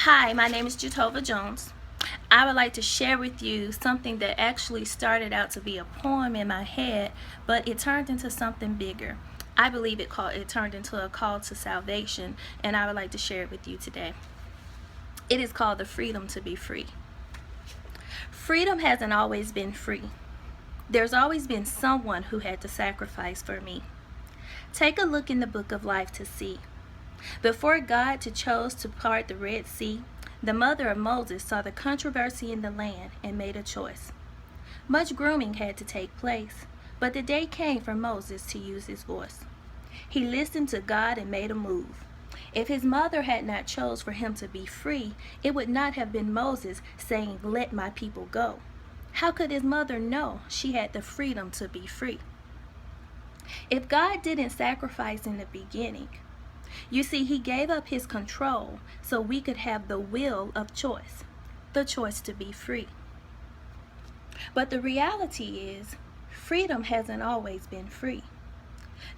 Hi, my name is Jatova Jones. I would like to share with you something that actually started out to be a poem in my head, but it turned into something bigger. I believe it turned into a call to salvation, and I would like to share it with you today. It is called The Freedom to Be Free. Freedom hasn't always been free. There's always been someone who had to sacrifice for me. Take a look in the book of life to see. Before God chose to part the Red Sea, the mother of Moses saw the controversy in the land and made a choice. Much grooming had to take place, but the day came for Moses to use his voice. He listened to God and made a move. If his mother had not chose for him to be free, it would not have been Moses saying, "Let my people go." How could his mother know she had the freedom to be free? If God didn't sacrifice in the beginning, you see, he gave up his control so we could have the will of choice, the choice to be free. But the reality is, freedom hasn't always been free.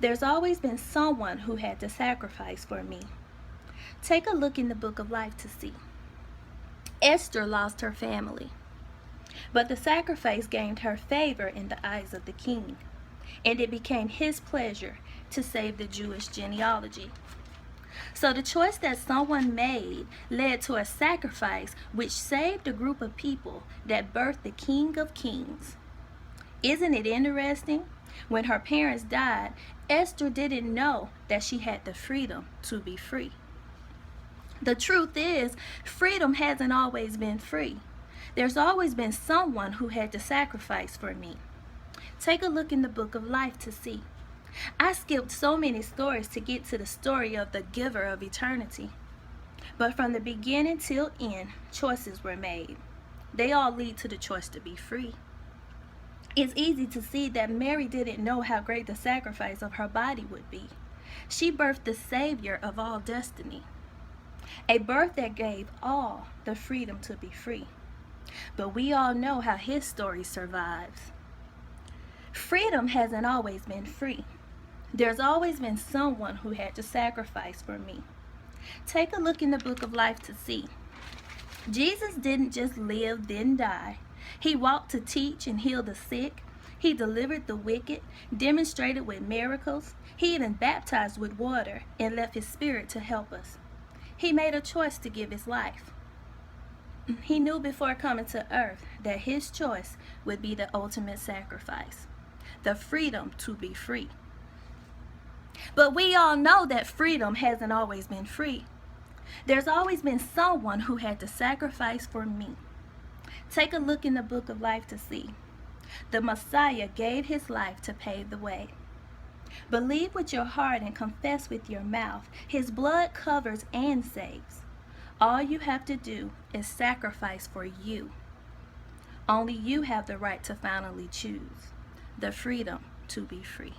There's always been someone who had to sacrifice for me. Take a look in the book of life to see. Esther lost her family, but the sacrifice gained her favor in the eyes of the king, and it became his pleasure to save the Jewish genealogy. So the choice that someone made led to a sacrifice which saved a group of people that birthed the King of Kings. Isn't it interesting? When her parents died, Esther didn't know that she had the freedom to be free. The truth is, freedom hasn't always been free. There's always been someone who had to sacrifice for me. Take a look in the book of life to see. I skipped so many stories to get to the story of the giver of eternity. But from the beginning till end, choices were made. They all lead to the choice to be free. It's easy to see that Mary didn't know how great the sacrifice of her body would be. She birthed the Savior of all destiny, a birth that gave all the freedom to be free. But we all know how his story survives. Freedom hasn't always been free. There's always been someone who had to sacrifice for me. Take a look in the book of life to see. Jesus didn't just live, then die. He walked to teach and heal the sick. He delivered the wicked, demonstrated with miracles. He even baptized with water and left his spirit to help us. He made a choice to give his life. He knew before coming to earth that his choice would be the ultimate sacrifice, the freedom to be free. But we all know that freedom hasn't always been free. There's always been someone who had to sacrifice for me. Take a look in the book of life to see. The Messiah gave his life to pave the way. Believe with your heart and confess with your mouth. His blood covers and saves. All you have to do is sacrifice for you. Only you have the right to finally choose the freedom to be free.